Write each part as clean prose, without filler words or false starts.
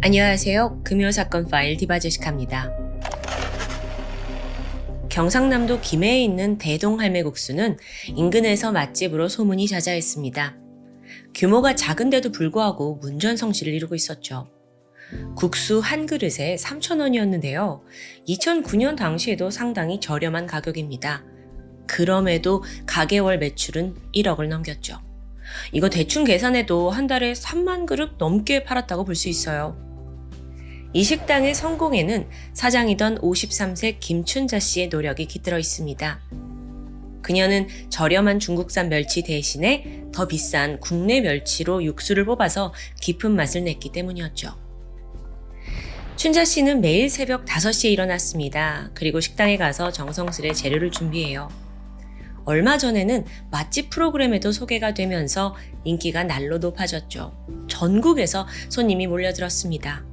안녕하세요. 금요사건 파일 디바제식합니다. 경상남도 김해에 있는 대동할매국수는 인근에서 맛집으로 소문이 자자했습니다. 규모가 작은데도 불구하고 문전성시를 이루고 있었죠. 국수 한 그릇에 3,000원이었는데요. 2009년 당시에도 상당히 저렴한 가격입니다. 그럼에도 가게월 매출은 1억을 넘겼죠. 이거 대충 계산해도 한 달에 3만 그릇 넘게 팔았다고 볼 수 있어요. 이 식당의 성공에는 사장이던 53세 김춘자 씨의 노력이 깃들어 있습니다. 그녀는 저렴한 중국산 멸치 대신에 더 비싼 국내 멸치로 육수를 뽑아서 깊은 맛을 냈기 때문이었죠. 춘자 씨는 매일 새벽 5시에 일어났습니다. 그리고 식당에 가서 정성스레 재료를 준비해요. 얼마 전에는 맛집 프로그램에도 소개가 되면서 인기가 날로 높아졌죠. 전국에서 손님이 몰려들었습니다.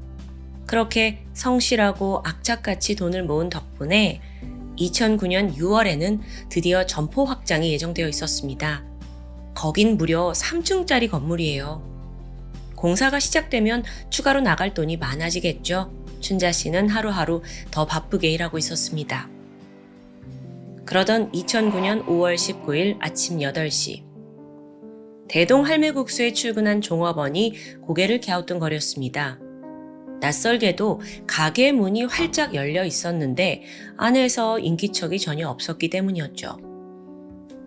그렇게 성실하고 악착같이 돈을 모은 덕분에 2009년 6월에는 드디어 점포 확장이 예정되어 있었습니다. 거긴 무려 3층짜리 건물이에요. 공사가 시작되면 추가로 나갈 돈이 많아지겠죠. 춘자 씨는 하루하루 더 바쁘게 일하고 있었습니다. 그러던 2009년 5월 19일 아침 8시. 대동할매국수에 출근한 종업원이 고개를 갸우뚱거렸습니다. 낯설게도 가게 문이 활짝 열려 있었는데 안에서 인기척이 전혀 없었기 때문이었죠.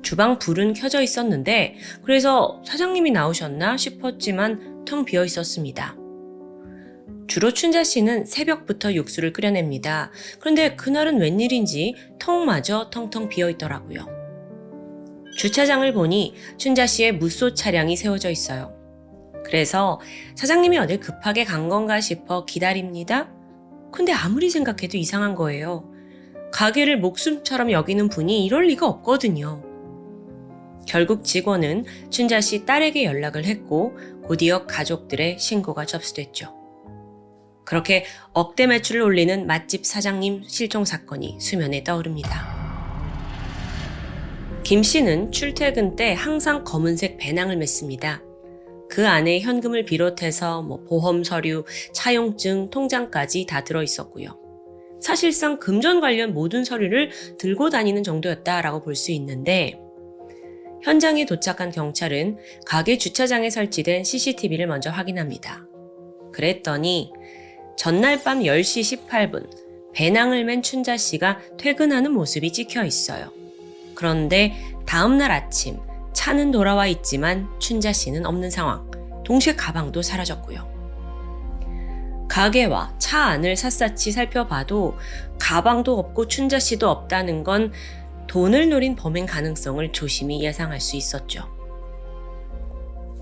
주방 불은 켜져 있었는데 그래서 사장님이 나오셨나 싶었지만 텅 비어 있었습니다. 주로 춘자 씨는 새벽부터 육수를 끓여냅니다. 그런데 그날은 웬일인지 턱마저 텅텅 비어 있더라고요. 주차장을 보니 춘자 씨의 무쏘 차량이 세워져 있어요. 그래서 사장님이 어딜 급하게 간 건가 싶어 기다립니다. 근데 아무리 생각해도 이상한 거예요. 가게를 목숨처럼 여기는 분이 이럴 리가 없거든요. 결국 직원은 춘자 씨 딸에게 연락을 했고 곧이어 가족들의 신고가 접수됐죠. 그렇게 억대 매출을 올리는 맛집 사장님 실종 사건이 수면에 떠오릅니다. 김 씨는 출퇴근 때 항상 검은색 배낭을 맸습니다. 그 안에 현금을 비롯해서 보험 서류, 차용증, 통장까지 다 들어있었고요. 사실상 금전 관련 모든 서류를 들고 다니는 정도였다라고 볼 수 있는데 현장에 도착한 경찰은 가게 주차장에 설치된 CCTV를 먼저 확인합니다. 그랬더니 전날 밤 10시 18분 배낭을 맨 춘자 씨가 퇴근하는 모습이 찍혀 있어요. 그런데 다음날 아침 차는 돌아와 있지만 춘자 씨는 없는 상황. 동시에 가방도 사라졌고요. 가게와 차 안을 샅샅이 살펴봐도 가방도 없고 춘자 씨도 없다는 건 돈을 노린 범행 가능성을 조심히 예상할 수 있었죠.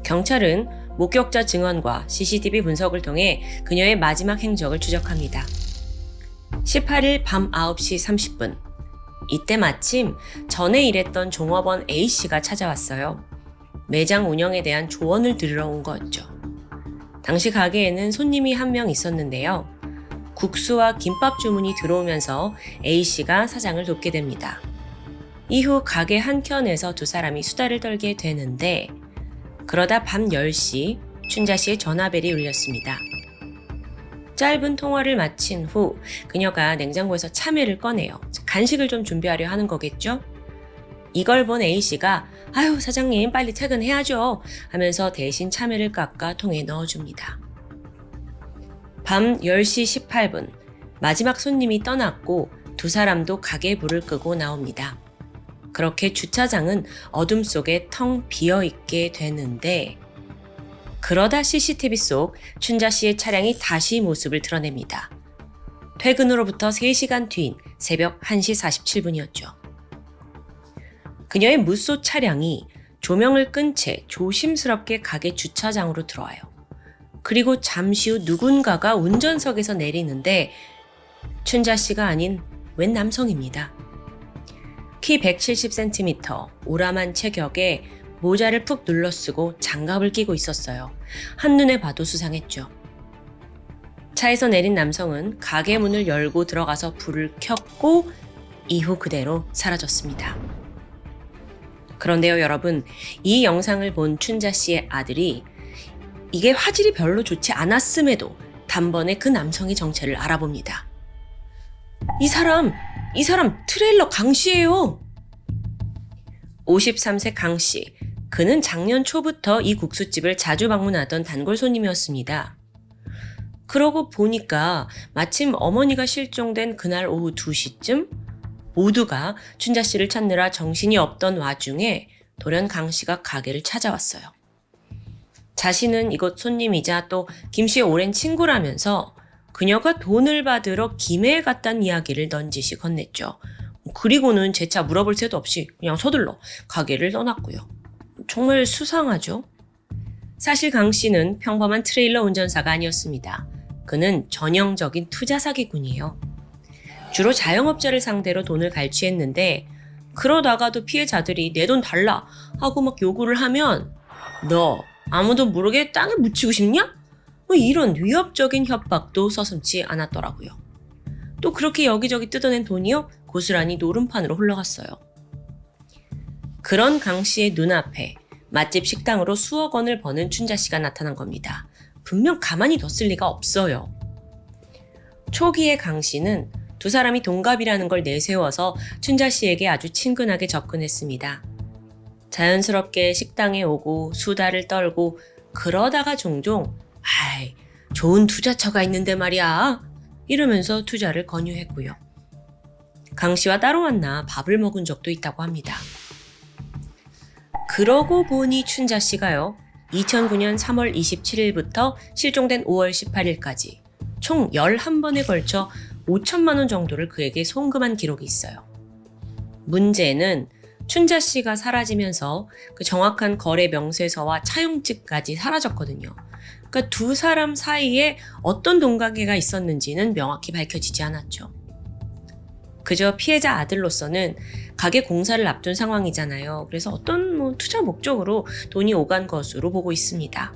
경찰은 목격자 증언과 CCTV 분석을 통해 그녀의 마지막 행적을 추적합니다. 18일 밤 9시 30분. 이때 마침 전에 일했던 종업원 A씨가 찾아왔어요. 매장 운영에 대한 조언을 들으러 온 거였죠. 당시 가게에는 손님이 한 명 있었는데요. 국수와 김밥 주문이 들어오면서 A씨가 사장을 돕게 됩니다. 이후 가게 한켠에서 두 사람이 수다를 떨게 되는데 그러다 밤 10시 춘자 씨의 전화벨이 울렸습니다. 짧은 통화를 마친 후 그녀가 냉장고에서 참외를 꺼내요. 간식을 좀 준비하려 하는 거겠죠? 이걸 본 A씨가 아유 사장님 빨리 퇴근해야죠 하면서 대신 참외를 깎아 통에 넣어줍니다. 밤 10시 18분 마지막 손님이 떠났고 두 사람도 가게 불을 끄고 나옵니다. 그렇게 주차장은 어둠 속에 텅 비어있게 되는데 그러다 CCTV 속 춘자 씨의 차량이 다시 모습을 드러냅니다. 퇴근으로부터 3시간 뒤인 새벽 1시 47분이었죠. 그녀의 무쏘 차량이 조명을 끈 채 조심스럽게 가게 주차장으로 들어와요. 그리고 잠시 후 누군가가 운전석에서 내리는데 춘자 씨가 아닌 웬 남성입니다. 키 170cm, 오람한 체격에 모자를 푹 눌러쓰고 장갑을 끼고 있었어요. 한눈에 봐도 수상했죠. 차에서 내린 남성은 가게 문을 열고 들어가서 불을 켰고 이후 그대로 사라졌습니다. 그런데요, 여러분, 이 영상을 본 춘자 씨의 아들이 이게 화질이 별로 좋지 않았음에도 단번에 그 남성의 정체를 알아봅니다. 이 사람 트레일러 강 씨예요. 53세 강 씨. 그는 작년 초부터 이 국수집을 자주 방문하던 단골 손님이었습니다. 그러고 보니까 마침 어머니가 실종된 그날 오후 2시쯤 모두가 춘자 씨를 찾느라 정신이 없던 와중에 돌연 강 씨가 가게를 찾아왔어요. 자신은 이곳 손님이자 또 김 씨의 오랜 친구라면서 그녀가 돈을 받으러 김해에 갔다는 이야기를 넌지시 건넸죠. 그리고는 재차 물어볼 새도 없이 그냥 서둘러 가게를 떠났고요. 정말 수상하죠? 사실 강 씨는 평범한 트레일러 운전사가 아니었습니다. 그는 전형적인 투자 사기꾼이에요. 주로 자영업자를 상대로 돈을 갈취했는데 그러다가도 피해자들이 내 돈 달라 하고 막 요구를 하면 너 아무도 모르게 땅에 묻히고 싶냐? 뭐 이런 위협적인 협박도 서슴지 않았더라고요. 또 그렇게 여기저기 뜯어낸 돈이요 고스란히 노름판으로 흘러갔어요. 그런 강 씨의 눈앞에 맛집 식당으로 수억 원을 버는 춘자 씨가 나타난 겁니다. 분명 가만히 뒀을 리가 없어요. 초기에 강 씨는 두 사람이 동갑이라는 걸 내세워서 춘자 씨에게 아주 친근하게 접근했습니다. 자연스럽게 식당에 오고 수다를 떨고 그러다가 종종 아이 좋은 투자처가 있는데 말이야 이러면서 투자를 권유했고요. 강 씨와 따로 만나 밥을 먹은 적도 있다고 합니다. 그러고 보니 춘자 씨가요. 2009년 3월 27일부터 실종된 5월 18일까지 총 11번에 걸쳐 5천만 원 정도를 그에게 송금한 기록이 있어요. 문제는 춘자 씨가 사라지면서 그 정확한 거래 명세서와 차용증까지 사라졌거든요. 그러니까 두 사람 사이에 어떤 돈관계가 있었는지는 명확히 밝혀지지 않았죠. 그저 피해자 아들로서는 가게 공사를 앞둔 상황이잖아요. 그래서 어떤 투자 목적으로 돈이 오간 것으로 보고 있습니다.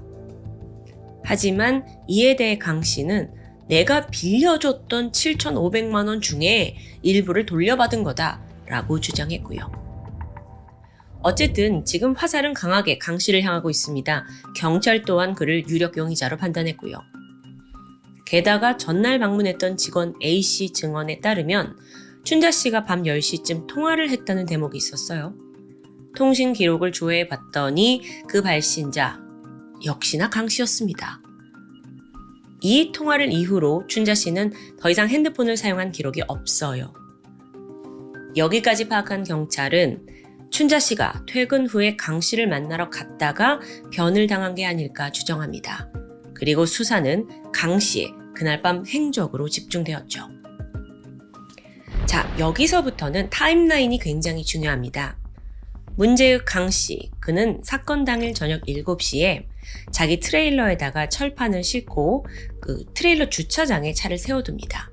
하지만 이에 대해 강 씨는 내가 빌려줬던 7,500만 원 중에 일부를 돌려받은 거다라고 주장했고요. 어쨌든 지금 화살은 강하게 강 씨를 향하고 있습니다. 경찰 또한 그를 유력 용의자로 판단했고요. 게다가 전날 방문했던 직원 A씨 증언에 따르면 춘자 씨가 밤 10시쯤 통화를 했다는 대목이 있었어요. 통신 기록을 조회해 봤더니 그 발신자 역시나 강 씨였습니다. 이 통화를 이후로 춘자 씨는 더 이상 핸드폰을 사용한 기록이 없어요. 여기까지 파악한 경찰은 춘자 씨가 퇴근 후에 강 씨를 만나러 갔다가 변을 당한 게 아닐까 추정합니다. 그리고 수사는 강 씨의 그날 밤 행적으로 집중되었죠. 자, 여기서부터는 타임라인이 굉장히 중요합니다. 문제의 강 씨, 그는 사건 당일 저녁 7시에 자기 트레일러에다가 철판을 싣고 그 트레일러 주차장에 차를 세워둡니다.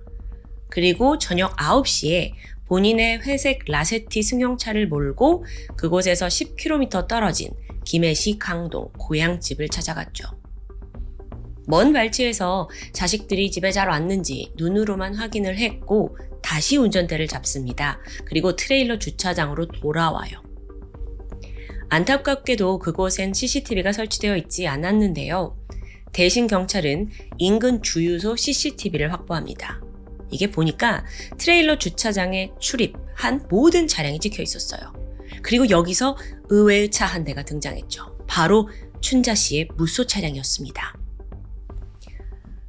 그리고 저녁 9시에 본인의 회색 라세티 승용차를 몰고 그곳에서 10km 떨어진 김해시 강동 고향집을 찾아갔죠. 먼 발치에서 자식들이 집에 잘 왔는지 눈으로만 확인을 했고 다시 운전대를 잡습니다. 그리고 트레일러 주차장으로 돌아와요. 안타깝게도 그곳엔 CCTV가 설치되어 있지 않았는데요. 대신 경찰은 인근 주유소 CCTV를 확보합니다. 이게 보니까 트레일러 주차장에 출입한 모든 차량이 찍혀 있었어요. 그리고 여기서 의외의 차 한 대가 등장했죠. 바로 춘자 씨의 무쏘 차량이었습니다.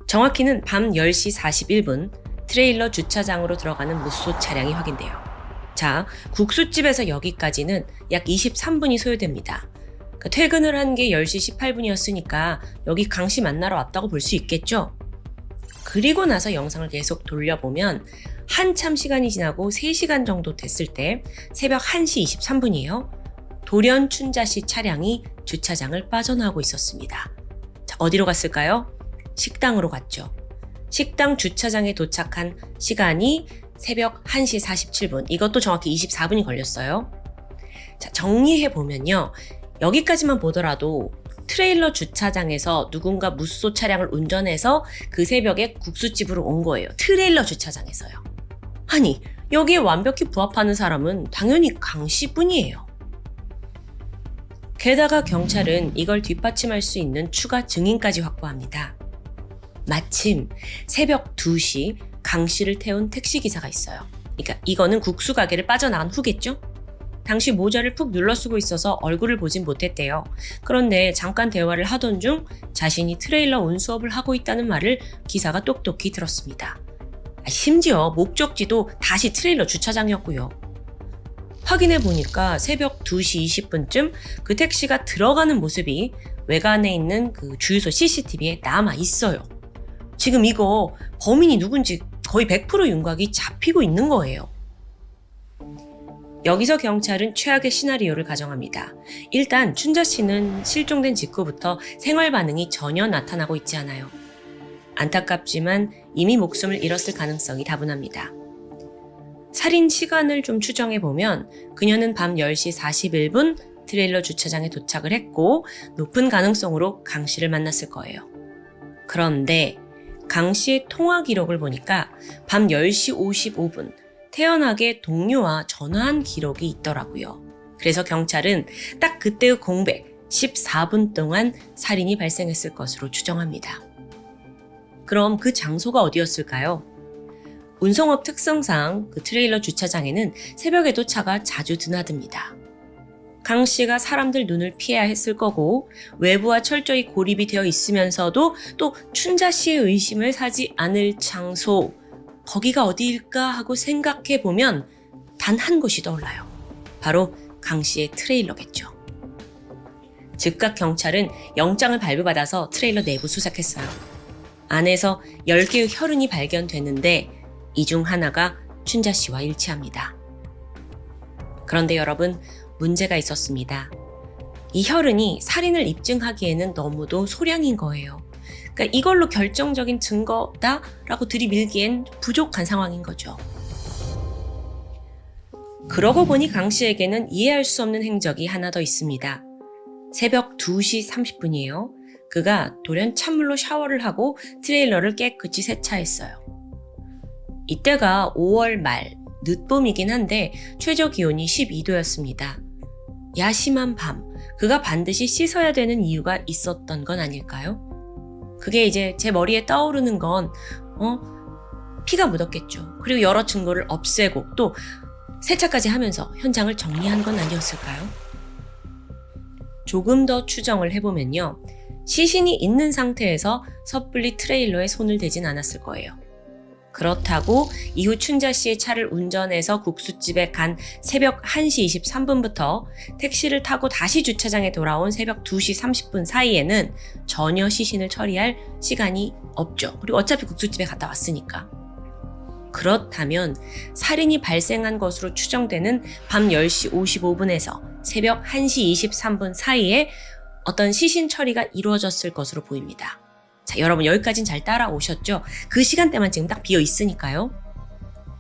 정확히는 밤 10시 41분 트레일러 주차장으로 들어가는 무쏘 차량이 확인돼요. 자, 국수집에서 여기까지는 약 23분이 소요됩니다. 퇴근을 한 게 10시 18분이었으니까 여기 강 씨 만나러 왔다고 볼 수 있겠죠? 그리고 나서 영상을 계속 돌려보면 한참 시간이 지나고 3시간 정도 됐을 때 새벽 1시 23분이에요. 돌연 춘자 씨 차량이 주차장을 빠져나오고 있었습니다. 자, 어디로 갔을까요? 식당으로 갔죠. 식당 주차장에 도착한 시간이 새벽 1시 47분. 이것도 정확히 24분이 걸렸어요. 자, 정리해보면요. 여기까지만 보더라도 트레일러 주차장에서 누군가 무쏘 차량을 운전해서 그 새벽에 국수집으로 온 거예요. 트레일러 주차장에서요. 아니, 여기에 완벽히 부합하는 사람은 당연히 강 씨뿐이에요. 게다가 경찰은 이걸 뒷받침할 수 있는 추가 증인까지 확보합니다. 마침 새벽 2시 강 씨를 태운 택시기사가 있어요. 그러니까 이거는 국수 가게를 빠져나간 후겠죠? 당시 모자를 푹 눌러 쓰고 있어서 얼굴을 보진 못했대요. 그런데 잠깐 대화를 하던 중 자신이 트레일러 운수업을 하고 있다는 말을 기사가 똑똑히 들었습니다. 심지어 목적지도 다시 트레일러 주차장이었고요. 확인해 보니까 새벽 2시 20분쯤 그 택시가 들어가는 모습이 외관에 있는 그 주유소 CCTV에 남아 있어요. 지금 이거 범인이 누군지 거의 100% 윤곽이 잡히고 있는 거예요. 여기서 경찰은 최악의 시나리오를 가정합니다. 일단 춘자 씨는 실종된 직후부터 생활 반응이 전혀 나타나고 있지 않아요. 안타깝지만 이미 목숨을 잃었을 가능성이 다분합니다. 살인 시간을 좀 추정해보면 그녀는 밤 10시 41분 트레일러 주차장에 도착을 했고 높은 가능성으로 강 씨를 만났을 거예요. 그런데 강 씨의 통화 기록을 보니까 밤 10시 55분 태연하게 동료와 전화한 기록이 있더라고요. 그래서 경찰은 딱 그때의 공백 14분 동안 살인이 발생했을 것으로 추정합니다. 그럼 그 장소가 어디였을까요? 운송업 특성상 그 트레일러 주차장에는 새벽에도 차가 자주 드나듭니다. 강 씨가 사람들 눈을 피해야 했을 거고 외부와 철저히 고립이 되어 있으면서도 또 춘자 씨의 의심을 사지 않을 장소, 거기가 어디일까 하고 생각해보면 단 한 곳이 떠올라요. 바로 강 씨의 트레일러겠죠. 즉각 경찰은 영장을 발부받아서 트레일러 내부 수색했어요. 안에서 10개의 혈흔이 발견됐는데 이 중 하나가 춘자 씨와 일치합니다. 그런데 여러분, 문제가 있었습니다. 이 혈흔이 살인을 입증하기에는 너무도 소량인 거예요. 그러니까 이걸로 결정적인 증거다라고 들이밀기엔 부족한 상황인 거죠. 그러고 보니 강 씨에게는 이해할 수 없는 행적이 하나 더 있습니다. 새벽 2시 30분이에요. 그가 돌연 찬물로 샤워를 하고 트레일러를 깨끗이 세차했어요. 이때가 5월 말, 늦봄이긴 한데 최저 기온이 12도였습니다. 야심한 밤, 그가 반드시 씻어야 되는 이유가 있었던 건 아닐까요? 그게 이제 제 머리에 떠오르는 건 피가 묻었겠죠. 그리고 여러 증거를 없애고 또 세차까지 하면서 현장을 정리한 건 아니었을까요? 조금 더 추정을 해보면요. 시신이 있는 상태에서 섣불리 트레일러에 손을 대진 않았을 거예요. 그렇다고 이후 춘자 씨의 차를 운전해서 국수집에 간 새벽 1시 23분부터 택시를 타고 다시 주차장에 돌아온 새벽 2시 30분 사이에는 전혀 시신을 처리할 시간이 없죠. 그리고 어차피 국수집에 갔다 왔으니까. 그렇다면 살인이 발생한 것으로 추정되는 밤 10시 55분에서 새벽 1시 23분 사이에 어떤 시신 처리가 이루어졌을 것으로 보입니다. 자, 여러분 여기까지는 잘 따라오셨죠? 그 시간대만 지금 딱 비어 있으니까요.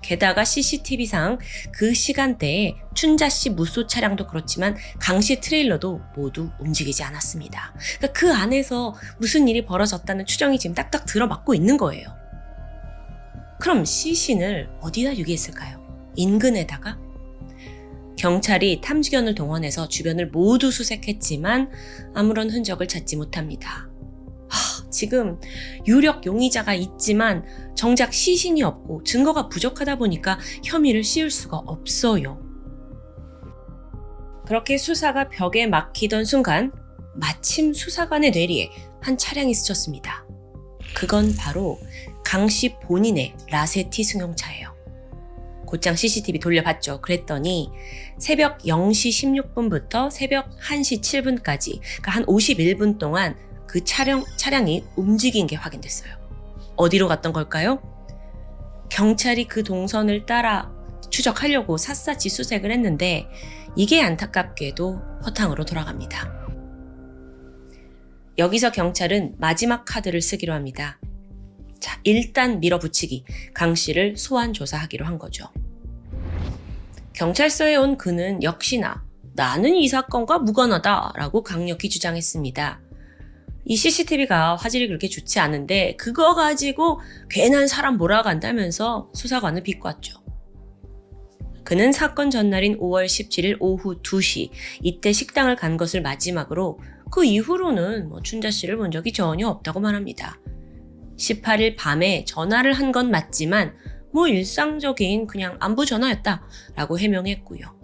게다가 CCTV상 그 시간대에 춘자 씨 무쏘 차량도 그렇지만 강 씨 트레일러도 모두 움직이지 않았습니다. 그러니까 그 안에서 무슨 일이 벌어졌다는 추정이 지금 딱딱 들어맞고 있는 거예요. 그럼 시신을 어디다 유기했을까요? 인근에다가? 경찰이 탐지견을 동원해서 주변을 모두 수색했지만 아무런 흔적을 찾지 못합니다. 지금 유력 용의자가 있지만 정작 시신이 없고 증거가 부족하다 보니까 혐의를 씌울 수가 없어요. 그렇게 수사가 벽에 막히던 순간 마침 수사관의 뇌리에 한 차량이 스쳤습니다. 그건 바로 강 씨 본인의 라세티 승용차예요. 곧장 CCTV 돌려봤죠. 그랬더니 새벽 0시 16분부터 새벽 1시 7분까지 그러니까 한 51분 동안 그 차량이 움직인 게 확인됐어요. 어디로 갔던 걸까요? 경찰이 그 동선을 따라 추적하려고 샅샅이 수색을 했는데 이게 안타깝게도 허탕으로 돌아갑니다. 여기서 경찰은 마지막 카드를 쓰기로 합니다. 자, 일단 밀어붙이기, 강 씨를 소환 조사하기로 한 거죠. 경찰서에 온 그는 역시나 나는 이 사건과 무관하다라고 강력히 주장했습니다. 이 CCTV가 화질이 그렇게 좋지 않은데 그거 가지고 괜한 사람 몰아간다면서 수사관을 비꼬았죠. 그는 사건 전날인 5월 17일 오후 2시 이때 식당을 간 것을 마지막으로 그 이후로는 춘자 씨를 본 적이 전혀 없다고 말합니다. 18일 밤에 전화를 한 건 맞지만 뭐 일상적인 그냥 안부 전화였다라고 해명했고요.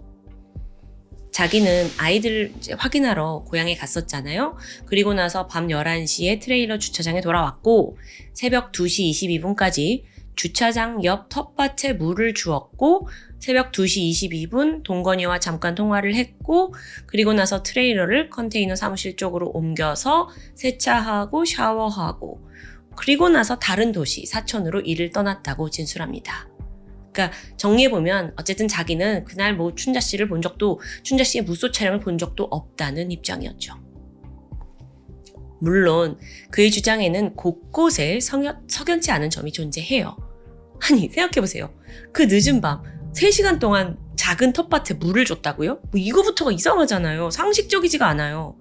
자기는 아이들을 확인하러 고향에 갔었잖아요. 그리고 나서 밤 11시에 트레일러 주차장에 돌아왔고 새벽 2시 22분까지 주차장 옆 텃밭에 물을 주었고 새벽 2시 22분 동건이와 잠깐 통화를 했고 그리고 나서 트레일러를 컨테이너 사무실 쪽으로 옮겨서 세차하고 샤워하고 그리고 나서 다른 도시 사천으로 일을 떠났다고 진술합니다. 그러니까 정리해보면 어쨌든 자기는 그날 뭐 춘자 씨를 본 적도 춘자 씨의 무소 촬영을 본 적도 없다는 입장이었죠. 물론 그의 주장에는 곳곳에 석연치 않은 점이 존재해요. 아니 생각해보세요. 그 늦은 밤 3시간 동안 작은 텃밭에 물을 줬다고요? 뭐 이거부터가 이상하잖아요. 상식적이지가 않아요.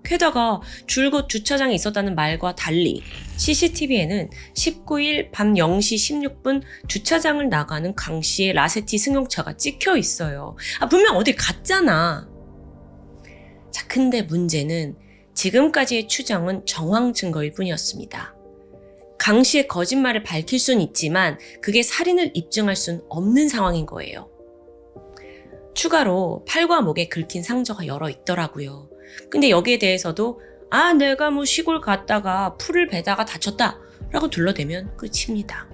게다가 줄곧 주차장에 있었다는 말과 달리 CCTV에는 19일 밤 0시 16분 주차장을 나가는 강 씨의 라세티 승용차가 찍혀 있어요. 분명 어딜 갔잖아. 자, 근데 문제는 지금까지의 추정은 정황 증거일 뿐이었습니다. 강 씨의 거짓말을 밝힐 수는 있지만 그게 살인을 입증할 수는 없는 상황인 거예요. 추가로 팔과 목에 긁힌 상처가 여러 있더라고요. 근데 여기에 대해서도 내가 뭐 시골 갔다가 풀을 베다가 다쳤다 라고 둘러대면 끝입니다.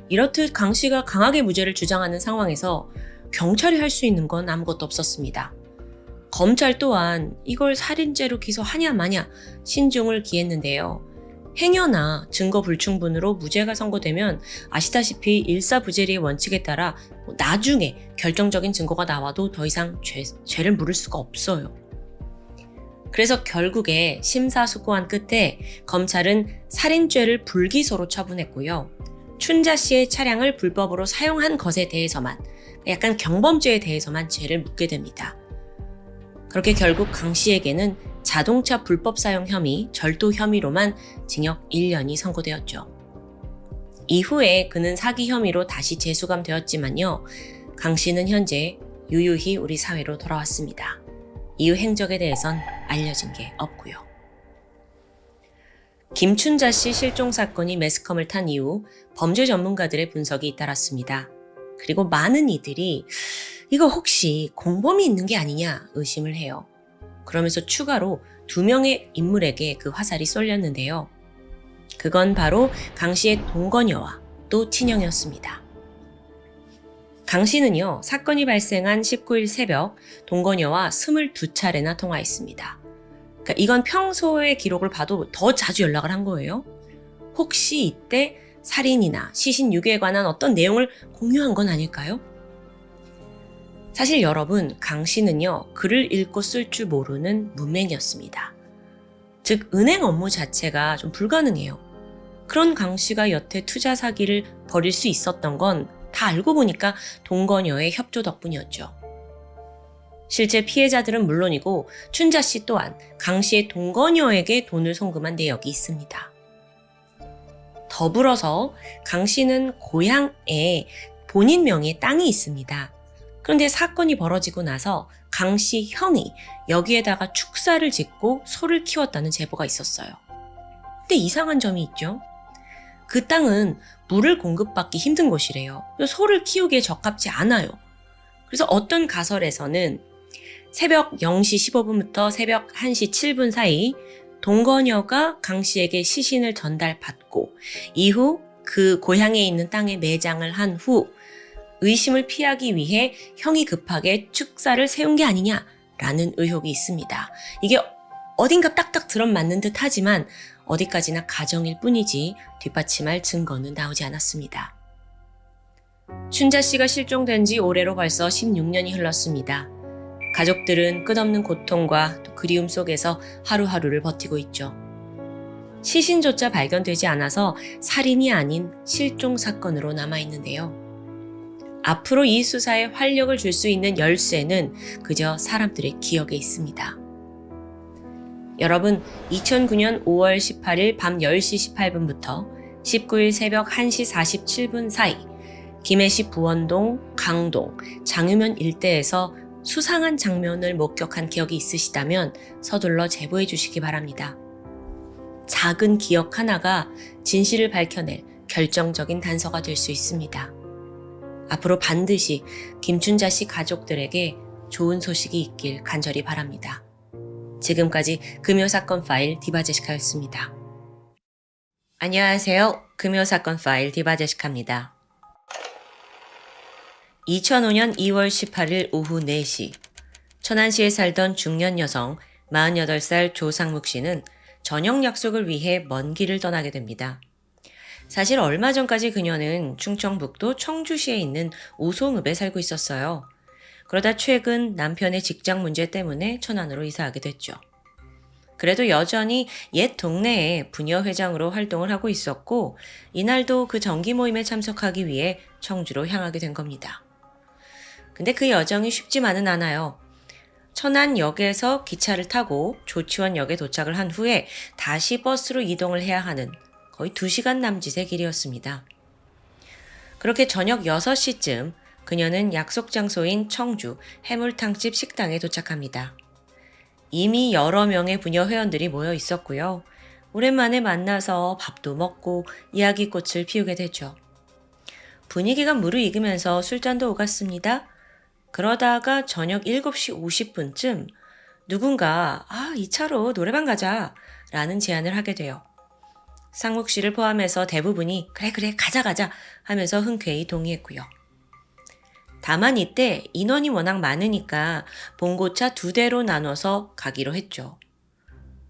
이렇듯 강 씨가 강하게 무죄를 주장하는 상황에서 경찰이 할 수 있는 건 아무것도 없었습니다. 검찰 또한 이걸 살인죄로 기소하냐 마냐 신중을 기했는데요. 행여나 증거 불충분으로 무죄가 선고되면 아시다시피 일사부재리의 원칙에 따라 나중에 결정적인 증거가 나와도 더 이상 죄를 물을 수가 없어요. 그래서 결국에 심사숙고한 끝에 검찰은 살인죄를 불기소로 처분했고요. 춘자 씨의 차량을 불법으로 사용한 것에 대해서만, 약간 경범죄에 대해서만 죄를 묻게 됩니다. 그렇게 결국 강 씨에게는 자동차 불법 사용 혐의, 절도 혐의로만 징역 1년이 선고되었죠. 이후에 그는 사기 혐의로 다시 재수감되었지만요. 강 씨는 현재 유유히 우리 사회로 돌아왔습니다. 이후 행적에 대해선 알려진 게 없고요. 김춘자 씨 실종 사건이 매스컴을 탄 이후 범죄 전문가들의 분석이 잇따랐습니다. 그리고 많은 이들이 이거 혹시 공범이 있는 게 아니냐 의심을 해요. 그러면서 추가로 2명의 인물에게 그 화살이 쏠렸는데요. 그건 바로 강 씨의 동거녀와 또 친형이었습니다. 강 씨는요, 사건이 발생한 19일 새벽 동거녀와 22차례나 통화했습니다. 그러니까 이건 평소의 기록을 봐도 더 자주 연락을 한 거예요. 혹시 이때 살인이나 시신 유괴에 관한 어떤 내용을 공유한 건 아닐까요? 사실 여러분, 강 씨는요, 글을 읽고 쓸 줄 모르는 문맹이었습니다. 즉, 은행 업무 자체가 좀 불가능해요. 그런 강 씨가 여태 투자 사기를 벌일 수 있었던 건 다 알고 보니까 동거녀의 협조 덕분이었죠. 실제 피해자들은 물론이고 춘자 씨 또한 강 씨의 동거녀에게 돈을 송금한 내역이 있습니다. 더불어서 강 씨는 고향에 본인 명의의 땅이 있습니다. 그런데 사건이 벌어지고 나서 강 씨 형이 여기에다가 축사를 짓고 소를 키웠다는 제보가 있었어요. 근데 이상한 점이 있죠. 그 땅은 물을 공급받기 힘든 곳이래요. 소를 키우기에 적합지 않아요. 그래서 어떤 가설에서는 새벽 0시 15분부터 새벽 1시 7분 사이 동거녀가 강 씨에게 시신을 전달받고 이후 그 고향에 있는 땅에 매장을 한 후 의심을 피하기 위해 형이 급하게 축사를 세운 게 아니냐라는 의혹이 있습니다. 이게 어딘가 딱딱 들어맞는 듯 하지만 어디까지나 가정일 뿐이지 뒷받침할 증거는 나오지 않았습니다. 춘자 씨가 실종된 지 올해로 벌써 16년이 흘렀습니다. 가족들은 끝없는 고통과 또 그리움 속에서 하루하루를 버티고 있죠. 시신조차 발견되지 않아서 살인이 아닌 실종 사건으로 남아있는데요. 앞으로 이 수사에 활력을 줄 수 있는 열쇠는 그저 사람들의 기억에 있습니다. 여러분, 2009년 5월 18일 밤 10시 18분부터 19일 새벽 1시 47분 사이 김해시 부원동, 강동, 장유면 일대에서 수상한 장면을 목격한 기억이 있으시다면 서둘러 제보해 주시기 바랍니다. 작은 기억 하나가 진실을 밝혀낼 결정적인 단서가 될 수 있습니다. 앞으로 반드시 김춘자 씨 가족들에게 좋은 소식이 있길 간절히 바랍니다. 지금까지 금요사건 파일 디바제시카였습니다. 안녕하세요. 금요사건 파일 디바제시카입니다. 2005년 2월 18일 오후 4시 천안시에 살던 중년 여성 48살 조상묵 씨는 저녁 약속을 위해 먼 길을 떠나게 됩니다. 사실 얼마 전까지 그녀는 충청북도 청주시에 있는 오송읍에 살고 있었어요. 그러다 최근 남편의 직장 문제 때문에 천안으로 이사하게 됐죠. 그래도 여전히 옛 동네에 부녀회장으로 활동을 하고 있었고 이날도 그 정기 모임에 참석하기 위해 청주로 향하게 된 겁니다. 근데 그 여정이 쉽지만은 않아요. 천안역에서 기차를 타고 조치원역에 도착을 한 후에 다시 버스로 이동을 해야 하는 거의 2시간 남짓의 길이었습니다. 그렇게 저녁 6시쯤 그녀는 약속 장소인 청주 해물탕집 식당에 도착합니다. 이미 여러 명의 부녀 회원들이 모여 있었고요. 오랜만에 만나서 밥도 먹고 이야기꽃을 피우게 되죠. 분위기가 무르익으면서 술잔도 오갔습니다. 그러다가 저녁 7시 50분쯤 누군가 이 차로 노래방 가자 라는 제안을 하게 돼요. 상묵 씨를 포함해서 대부분이 그래 가자 하면서 흔쾌히 동의했고요. 다만 이때 인원이 워낙 많으니까 봉고차 2대로 나눠서 가기로 했죠.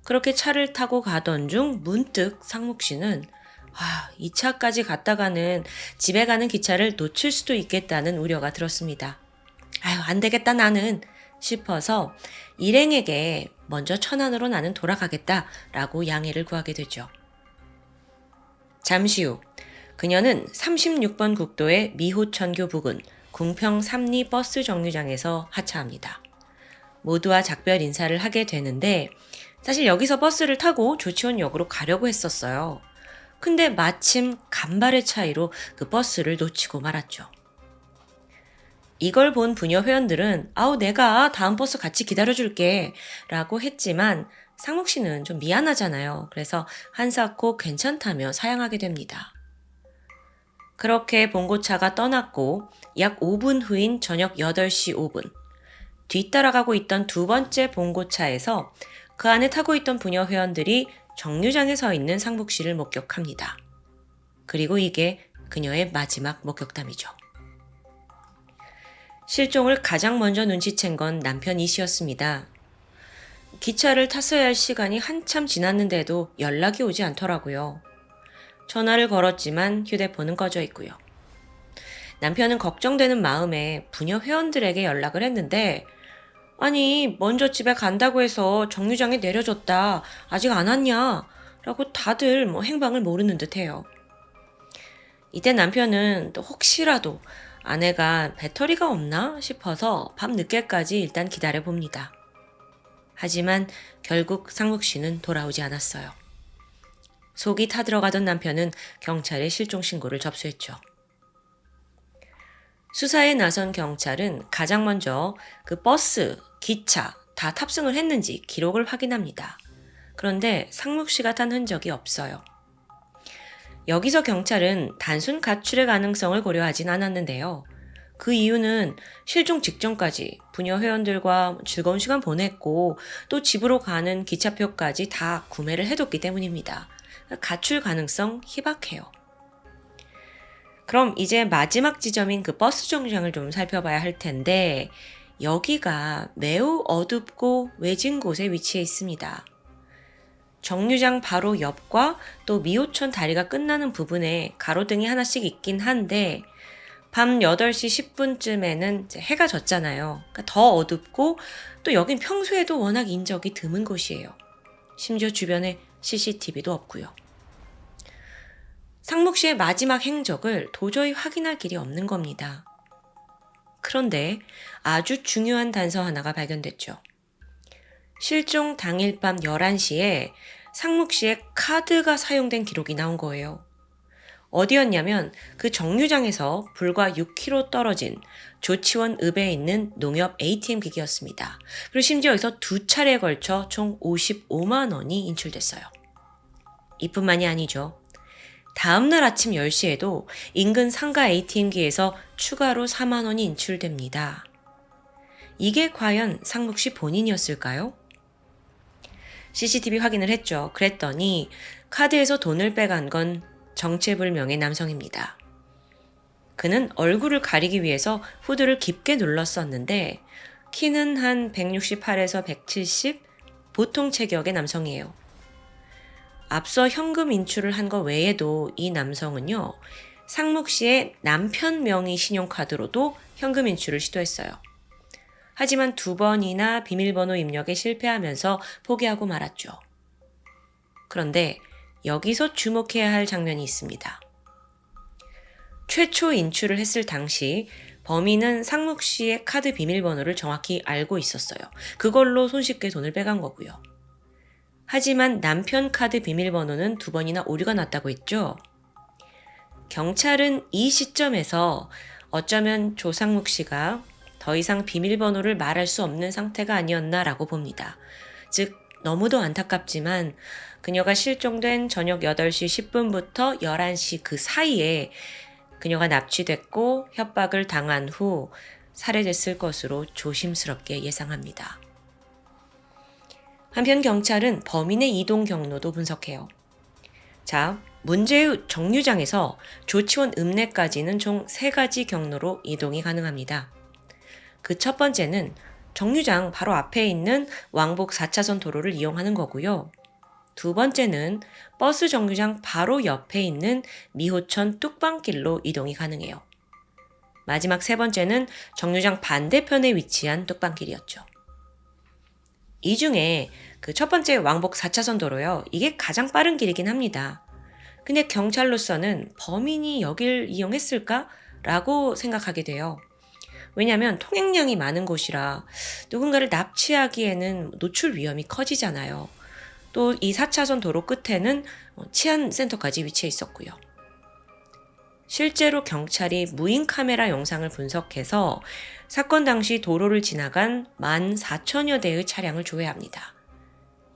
그렇게 차를 타고 가던 중 문득 상묵 씨는 이 차까지 갔다가는 집에 가는 기차를 놓칠 수도 있겠다는 우려가 들었습니다. 안 되겠다 나는 싶어서 일행에게 먼저 천안으로 나는 돌아가겠다라고 양해를 구하게 되죠. 잠시 후 그녀는 36번 국도의 미호천교 부근 궁평 삼리 버스 정류장에서 하차합니다. 모두와 작별 인사를 하게 되는데 사실 여기서 버스를 타고 조치원역으로 가려고 했었어요. 근데 마침 간발의 차이로 그 버스를 놓치고 말았죠. 이걸 본 부녀 회원들은 내가 다음 버스 같이 기다려줄게 라고 했지만 상묵 씨는 좀 미안하잖아요. 그래서 한사코 괜찮다며 사양하게 됩니다. 그렇게 봉고차가 떠났고 약 5분 후인 저녁 8시 5분 뒤따라가고 있던 2번째 봉고차에서 그 안에 타고 있던 부녀 회원들이 정류장에 서 있는 상묵 씨를 목격합니다. 그리고 이게 그녀의 마지막 목격담이죠. 실종을 가장 먼저 눈치챈 건 남편 이 씨였습니다. 기차를 탔어야 할 시간이 한참 지났는데도 연락이 오지 않더라고요. 전화를 걸었지만 휴대폰은 꺼져 있고요. 남편은 걱정되는 마음에 부녀 회원들에게 연락을 했는데 먼저 집에 간다고 해서 정류장에 내려줬다. 아직 안 왔냐? 라고 다들 행방을 모르는 듯해요. 이때 남편은 또 혹시라도 아내가 배터리가 없나 싶어서 밤늦게까지 일단 기다려봅니다. 하지만 결국 상묵 씨는 돌아오지 않았어요. 속이 타들어가던 남편은 경찰에 실종 신고를 접수했죠. 수사에 나선 경찰은 가장 먼저 그 버스, 기차 다 탑승을 했는지 기록을 확인합니다. 그런데 상묵 씨가 탄 흔적이 없어요. 여기서 경찰은 단순 가출의 가능성을 고려하진 않았는데요. 그 이유는 실종 직전까지 부녀 회원들과 즐거운 시간 보냈고 또 집으로 가는 기차표까지 다 구매를 해뒀기 때문입니다. 가출 가능성 희박해요. 그럼 이제 마지막 지점인 그 버스 정류장을 좀 살펴봐야 할 텐데 여기가 매우 어둡고 외진 곳에 위치해 있습니다. 정류장 바로 옆과 또 미호천 다리가 끝나는 부분에 가로등이 하나씩 있긴 한데 밤 8시 10분쯤에는 해가 졌잖아요. 그러니까 더 어둡고 또 여긴 평소에도 워낙 인적이 드문 곳이에요. 심지어 주변에 CCTV도 없고요. 상묵 씨의 마지막 행적을 도저히 확인할 길이 없는 겁니다. 그런데 아주 중요한 단서 하나가 발견됐죠. 실종 당일 밤 11시에 상묵 씨의 카드가 사용된 기록이 나온 거예요. 어디였냐면 그 정류장에서 불과 6km 떨어진 조치원 읍에 있는 농협 ATM 기기였습니다. 그리고 심지어 여기서 2차례에 걸쳐 총 55만 원이 인출됐어요. 이뿐만이 아니죠. 다음날 아침 10시에도 인근 상가 ATM기에서 추가로 4만 원이 인출됩니다. 이게 과연 상묵 씨 본인이었을까요? CCTV 확인을 했죠. 그랬더니 카드에서 돈을 빼간 건 정체불명의 남성입니다. 그는 얼굴을 가리기 위해서 후드를 깊게 눌렀었는데 키는 한 168에서 170, 보통 체격의 남성이에요. 앞서 현금 인출을 한 것 외에도 이 남성은요, 상묵 씨의 남편 명의 신용카드로도 현금 인출을 시도했어요. 하지만 2번이나 비밀번호 입력에 실패하면서 포기하고 말았죠. 그런데 여기서 주목해야 할 장면이 있습니다. 최초 인출을 했을 당시 범인은 상묵 씨의 카드 비밀번호를 정확히 알고 있었어요. 그걸로 손쉽게 돈을 빼간 거고요. 하지만 남편 카드 비밀번호는 2번이나 오류가 났다고 했죠. 경찰은 이 시점에서 어쩌면 조상묵 씨가 더 이상 비밀번호를 말할 수 없는 상태가 아니었나라고 봅니다. 즉 너무도 안타깝지만 그녀가 실종된 저녁 8시 10분부터 11시 그 사이에 그녀가 납치됐고 협박을 당한 후 살해됐을 것으로 조심스럽게 예상합니다. 한편 경찰은 범인의 이동 경로도 분석해요. 자, 문제의 정류장에서 조치원 읍내까지는 총 3가지 경로로 이동이 가능합니다. 그 첫 번째는 정류장 바로 앞에 있는 왕복 4차선 도로를 이용하는 거고요. 2번째는 버스 정류장 바로 옆에 있는 미호천 뚝방길로 이동이 가능해요. 마지막 3번째는 정류장 반대편에 위치한 뚝방길이었죠. 이 중에 그 첫 번째 왕복 4차선 도로요. 이게 가장 빠른 길이긴 합니다. 근데 경찰로서는 범인이 여길 이용했을까? 라고 생각하게 돼요. 왜냐하면 통행량이 많은 곳이라 누군가를 납치하기에는 노출 위험이 커지잖아요. 또 이 4차선 도로 끝에는 치안센터까지 위치해 있었고요. 실제로 경찰이 무인 카메라 영상을 분석해서 사건 당시 도로를 지나간 14,000여 대의 차량을 조회합니다.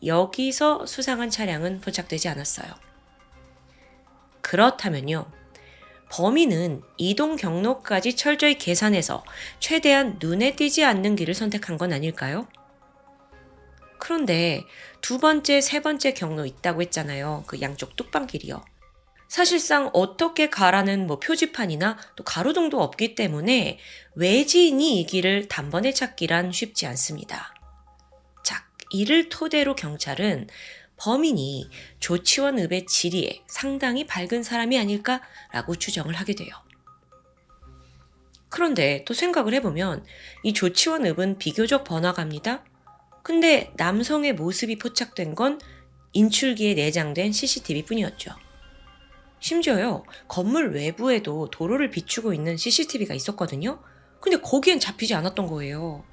여기서 수상한 차량은 포착되지 않았어요. 그렇다면요. 범인은 이동 경로까지 철저히 계산해서 최대한 눈에 띄지 않는 길을 선택한 건 아닐까요? 그런데 2번째, 3번째 경로 있다고 했잖아요. 그 양쪽 뚝방길이요. 사실상 어떻게 가라는 표지판이나 또 가로등도 없기 때문에 외지인이 이 길을 단번에 찾기란 쉽지 않습니다. 자, 이를 토대로 경찰은 범인이 조치원 읍의 지리에 상당히 밝은 사람이 아닐까라고 추정을 하게 돼요. 그런데 또 생각을 해보면 이 조치원 읍은 비교적 번화가입니다. 근데 남성의 모습이 포착된 건 인출기에 내장된 CCTV 뿐이었죠. 심지어요, 건물 외부에도 도로를 비추고 있는 CCTV가 있었거든요. 근데 거기엔 잡히지 않았던 거예요.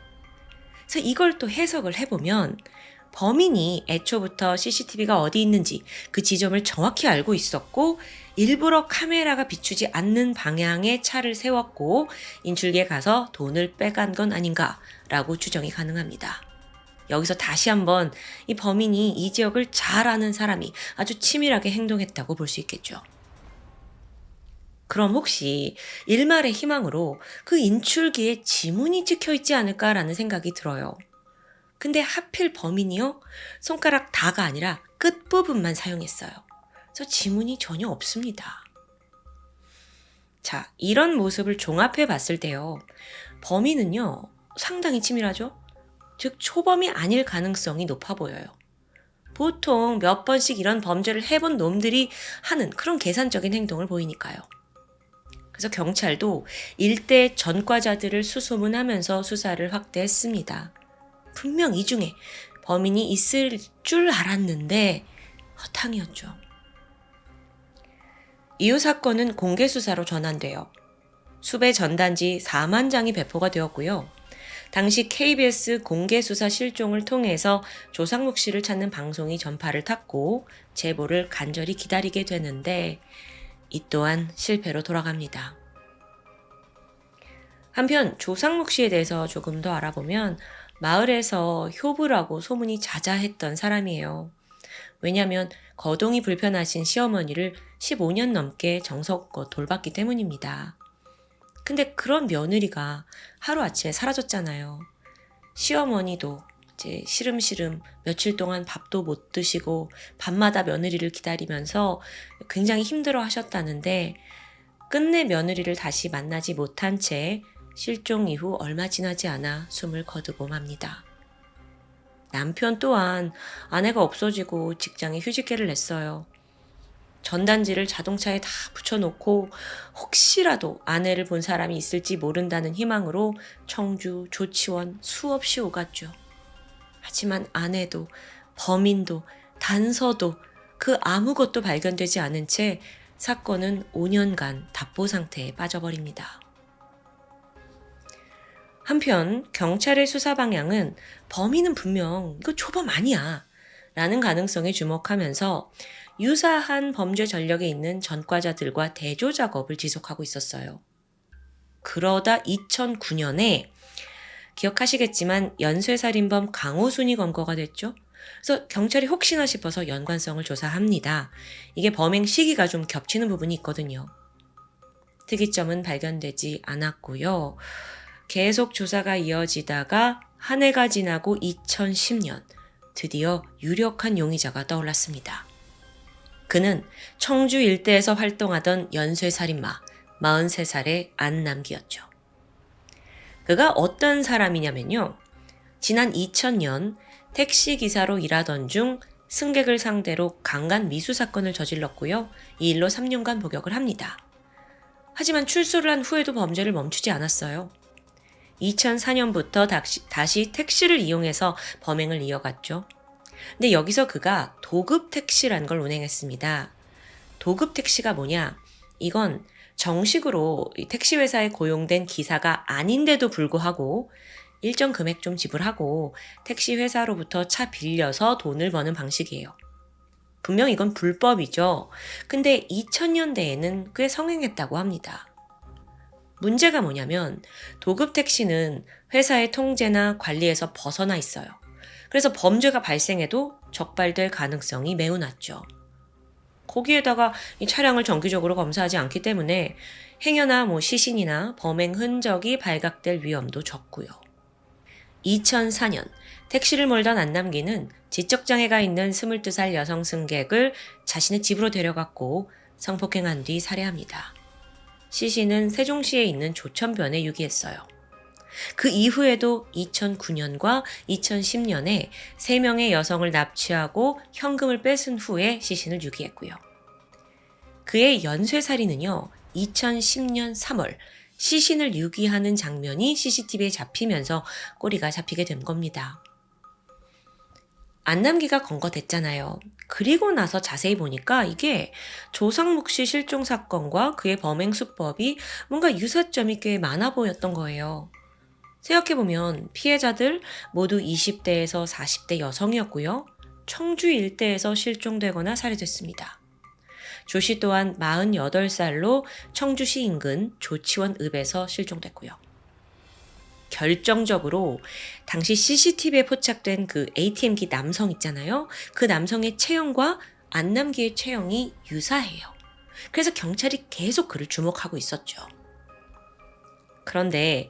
그래서 이걸 또 해석을 해보면 범인이 애초부터 CCTV가 어디 있는지 그 지점을 정확히 알고 있었고 일부러 카메라가 비추지 않는 방향에 차를 세웠고 인출기에 가서 돈을 빼간 건 아닌가라고 추정이 가능합니다. 여기서 다시 한번 이 범인이 이 지역을 잘 아는 사람이 아주 치밀하게 행동했다고 볼 수 있겠죠. 그럼 혹시 일말의 희망으로 그 인출기에 지문이 찍혀 있지 않을까라는 생각이 들어요. 근데 하필 범인이요? 손가락 다가 아니라 끝부분만 사용했어요. 그래서 지문이 전혀 없습니다. 자, 이런 모습을 종합해 봤을 때요. 범인은요, 상당히 치밀하죠? 즉, 초범이 아닐 가능성이 높아 보여요. 보통 몇 번씩 이런 범죄를 해본 놈들이 하는 그런 계산적인 행동을 보이니까요. 그래서 경찰도 일대 전과자들을 수소문하면서 수사를 확대했습니다. 분명 이 중에 범인이 있을 줄 알았는데 허탕이었죠. 이후 사건은 공개 수사로 전환돼요. 수배 전단지 4만 장이 배포가 되었고요. 당시 KBS 공개수사 실종을 통해서 조상묵 씨를 찾는 방송이 전파를 탔고 제보를 간절히 기다리게 되는데 이 또한 실패로 돌아갑니다. 한편 조상묵 씨에 대해서 조금 더 알아보면 마을에서 효부라고 소문이 자자했던 사람이에요. 왜냐하면 거동이 불편하신 시어머니를 15년 넘게 정성껏 돌봤기 때문입니다. 근데 그런 며느리가 하루아침에 사라졌잖아요. 시어머니도 이제 시름시름 며칠 동안 밥도 못 드시고 밤마다 며느리를 기다리면서 굉장히 힘들어 하셨다는데 끝내 며느리를 다시 만나지 못한 채 실종 이후 얼마 지나지 않아 숨을 거두고 맙니다. 남편 또한 아내가 없어지고 직장에 휴직계를 냈어요. 전단지를 자동차에 다 붙여놓고 혹시라도 아내를 본 사람이 있을지 모른다는 희망으로 청주, 조치원 수없이 오갔죠. 하지만 아내도 범인도 단서도 그 아무것도 발견되지 않은 채 사건은 5년간 답보 상태에 빠져버립니다. 한편 경찰의 수사 방향은 범인은 분명 이거 초범 아니야 라는 가능성에 주목하면서 유사한 범죄 전력에 있는 전과자들과 대조 작업을 지속하고 있었어요. 그러다 2009년에 기억하시겠지만 연쇄살인범 강호순이 검거가 됐죠. 그래서 경찰이 혹시나 싶어서 연관성을 조사합니다. 이게 범행 시기가 좀 겹치는 부분이 있거든요. 특이점은 발견되지 않았고요. 계속 조사가 이어지다가 한 해가 지나고 2010년 드디어 유력한 용의자가 떠올랐습니다. 그는 청주 일대에서 활동하던 연쇄살인마 43살의 안남기였죠. 그가 어떤 사람이냐면요. 지난 2000년 택시기사로 일하던 중 승객을 상대로 강간 미수 사건을 저질렀고요. 이 일로 3년간 복역을 합니다. 하지만 출소를 한 후에도 범죄를 멈추지 않았어요. 2004년부터 다시 택시를 이용해서 범행을 이어갔죠. 근데 여기서 그가 도급 택시라는 걸 운행했습니다. 도급 택시가 뭐냐? 이건 정식으로 택시 회사에 고용된 기사가 아닌데도 불구하고 일정 금액 좀 지불하고 택시 회사로부터 차 빌려서 돈을 버는 방식이에요. 분명 이건 불법이죠. 근데 2000년대에는 꽤 성행했다고 합니다. 문제가 뭐냐면 도급 택시는 회사의 통제나 관리에서 벗어나 있어요. 그래서 범죄가 발생해도 적발될 가능성이 매우 낮죠. 거기에다가 이 차량을 정기적으로 검사하지 않기 때문에 행여나 시신이나 범행 흔적이 발각될 위험도 적고요. 2004년 택시를 몰던 안남기는 지적장애가 있는 22살 여성 승객을 자신의 집으로 데려갔고 성폭행한 뒤 살해합니다. 시신은 세종시에 있는 조천변에 유기했어요. 그 이후에도 2009년과 2010년에 3명의 여성을 납치하고 현금을 뺏은 후에 시신을 유기했고요. 그의 연쇄살인은요, 2010년 3월 시신을 유기하는 장면이 CCTV에 잡히면서 꼬리가 잡히게 된 겁니다. 안남기가 검거됐잖아요. 그리고 나서 자세히 보니까 이게 조상묵 씨 실종 사건과 그의 범행 수법이 뭔가 유사점이 꽤 많아 보였던 거예요. 생각해보면 피해자들 모두 20대에서 40대 여성이었고요. 청주 일대에서 실종되거나 살해됐습니다. 조 씨 또한 48살로 청주시 인근 조치원 읍에서 실종됐고요. 결정적으로 당시 CCTV에 포착된 그 ATM기 남성 있잖아요. 그 남성의 체형과 안남기의 체형이 유사해요. 그래서 경찰이 계속 그를 주목하고 있었죠. 그런데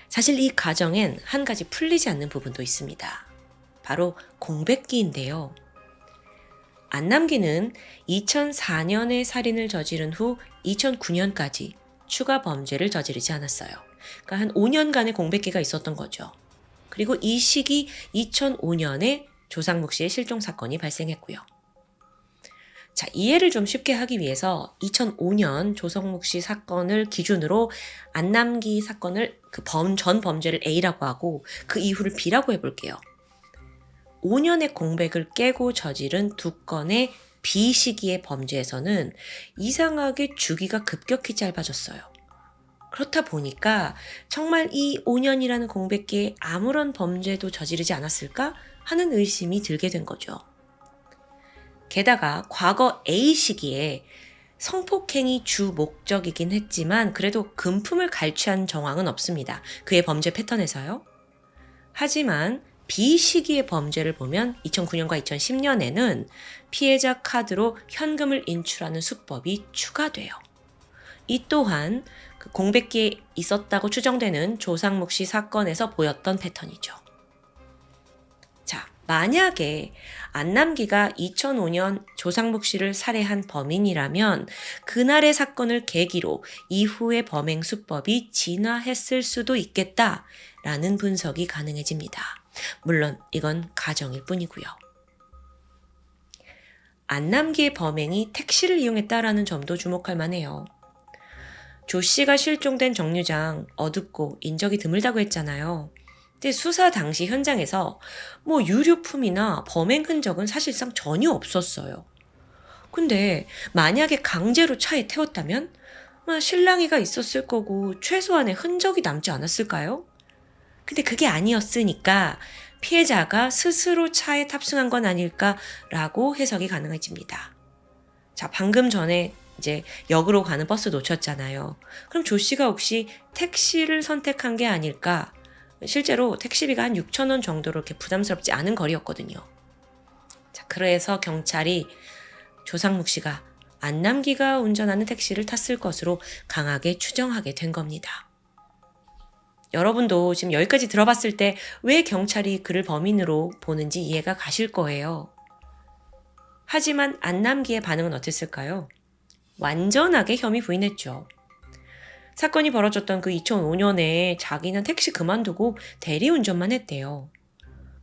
사실 이 과정엔 한 가지 풀리지 않는 부분도 있습니다. 바로 공백기인데요. 안남기는 2004년에 살인을 저지른 후 2009년까지 추가 범죄를 저지르지 않았어요. 그러니까 한 5년간의 공백기가 있었던 거죠. 그리고 이 시기 2005년에 조상묵 씨의 실종 사건이 발생했고요. 자, 이해를 좀 쉽게 하기 위해서 2005년 조상묵 씨 사건을 기준으로 안남기 사건을 전 범죄를 A라고 하고 그 이후를 B라고 해볼게요. 5년의 공백을 깨고 저지른 2건의 B 시기의 범죄에서는 이상하게 주기가 급격히 짧아졌어요. 그렇다 보니까 정말 이 5년이라는 공백기에 아무런 범죄도 저지르지 않았을까 하는 의심이 들게 된 거죠. 게다가 과거 A 시기에 성폭행이 주 목적이긴 했지만 그래도 금품을 갈취한 정황은 없습니다. 그의 범죄 패턴에서요. 하지만 비시기의 범죄를 보면 2009년과 2010년에는 피해자 카드로 현금을 인출하는 수법이 추가돼요. 이 또한 그 공백기에 있었다고 추정되는 조상묵 씨 사건에서 보였던 패턴이죠. 자, 만약에 안남기가 2005년 조상묵 씨를 살해한 범인이라면 그날의 사건을 계기로 이후의 범행 수법이 진화했을 수도 있겠다라는 분석이 가능해집니다. 물론 이건 가정일 뿐이고요. 안남기의 범행이 택시를 이용했다라는 점도 주목할 만해요. 조 씨가 실종된 정류장 어둡고 인적이 드물다고 했잖아요. 근데 수사 당시 현장에서 유류품이나 범행 흔적은 사실상 전혀 없었어요. 근데 만약에 강제로 차에 태웠다면 실랑이가 있었을 거고 최소한의 흔적이 남지 않았을까요? 근데 그게 아니었으니까 피해자가 스스로 차에 탑승한 건 아닐까라고 해석이 가능해집니다. 자, 방금 전에 이제 역으로 가는 버스 놓쳤잖아요. 그럼 조 씨가 혹시 택시를 선택한 게 아닐까? 실제로 택시비가 한 6,000원 정도로 이렇게 부담스럽지 않은 거리였거든요. 자, 그래서 경찰이 조상묵 씨가 안남기가 운전하는 택시를 탔을 것으로 강하게 추정하게 된 겁니다. 여러분도 지금 여기까지 들어봤을 때 왜 경찰이 그를 범인으로 보는지 이해가 가실 거예요. 하지만 안남기의 반응은 어땠을까요? 완전하게 혐의 부인했죠. 사건이 벌어졌던 그 2005년에 자기는 택시 그만두고 대리운전만 했대요.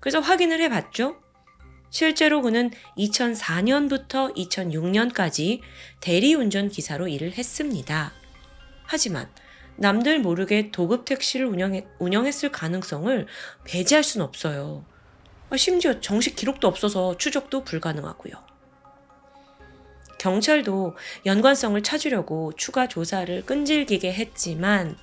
그래서 확인을 해봤죠. 실제로 그는 2004년부터 2006년까지 대리운전 기사로 일을 했습니다. 하지만 남들 모르게 도급 택시를 운영했을 가능성을 배제할 순 없어요. 심지어 정식 기록도 없어서 추적도 불가능하고요. 경찰도 연관성을 찾으려고 추가 조사를 끈질기게 했지만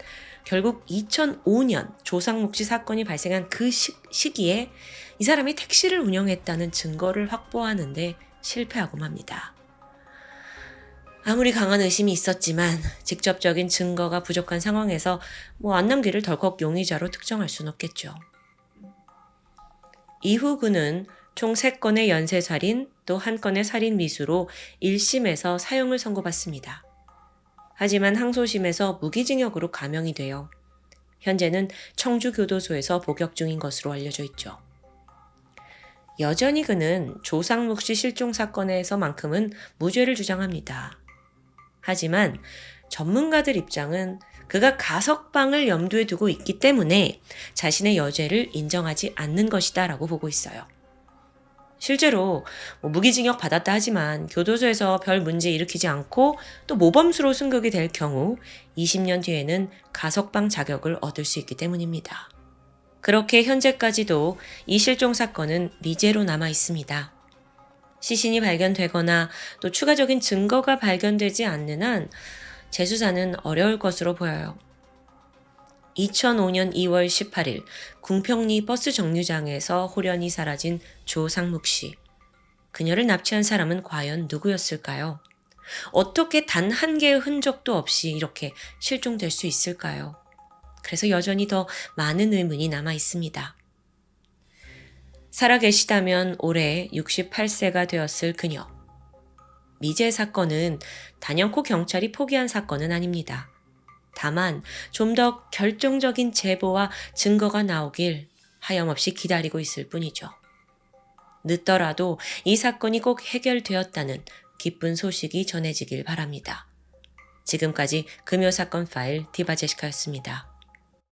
결국 2005년 조상묵 씨 사건이 발생한 그 시기에 이 사람이 택시를 운영했다는 증거를 확보하는데 실패하고 맙니다. 아무리 강한 의심이 있었지만 직접적인 증거가 부족한 상황에서 안남기를 덜컥 용의자로 특정할 수는 없겠죠. 이후 그는 총 3건의 연쇄살인 또 1건의 살인미수로 1심에서 사형을 선고받습니다. 하지만 항소심에서 무기징역으로 감형이 되어 현재는 청주교도소에서 복역 중인 것으로 알려져 있죠. 여전히 그는 조상묵 씨 실종 사건에서만큼은 무죄를 주장합니다. 하지만 전문가들 입장은 그가 가석방을 염두에 두고 있기 때문에 자신의 여죄를 인정하지 않는 것이다 라고 보고 있어요. 실제로 무기징역 받았다 하지만 교도소에서 별 문제 일으키지 않고 또 모범수로 승격이 될 경우 20년 뒤에는 가석방 자격을 얻을 수 있기 때문입니다. 그렇게 현재까지도 이 실종 사건은 미제로 남아 있습니다. 시신이 발견되거나 또 추가적인 증거가 발견되지 않는 한 재수사는 어려울 것으로 보여요. 2005년 2월 18일 궁평리 버스 정류장에서 홀연히 사라진 조상묵 씨. 그녀를 납치한 사람은 과연 누구였을까요? 어떻게 단 한 개의 흔적도 없이 이렇게 실종될 수 있을까요? 그래서 여전히 더 많은 의문이 남아 있습니다. 살아계시다면 올해 68세가 되었을 그녀. 미제 사건은 단연코 경찰이 포기한 사건은 아닙니다. 다만 좀 더 결정적인 제보와 증거가 나오길 하염없이 기다리고 있을 뿐이죠. 늦더라도 이 사건이 꼭 해결되었다는 기쁜 소식이 전해지길 바랍니다. 지금까지 금요사건 파일 디바제시카였습니다.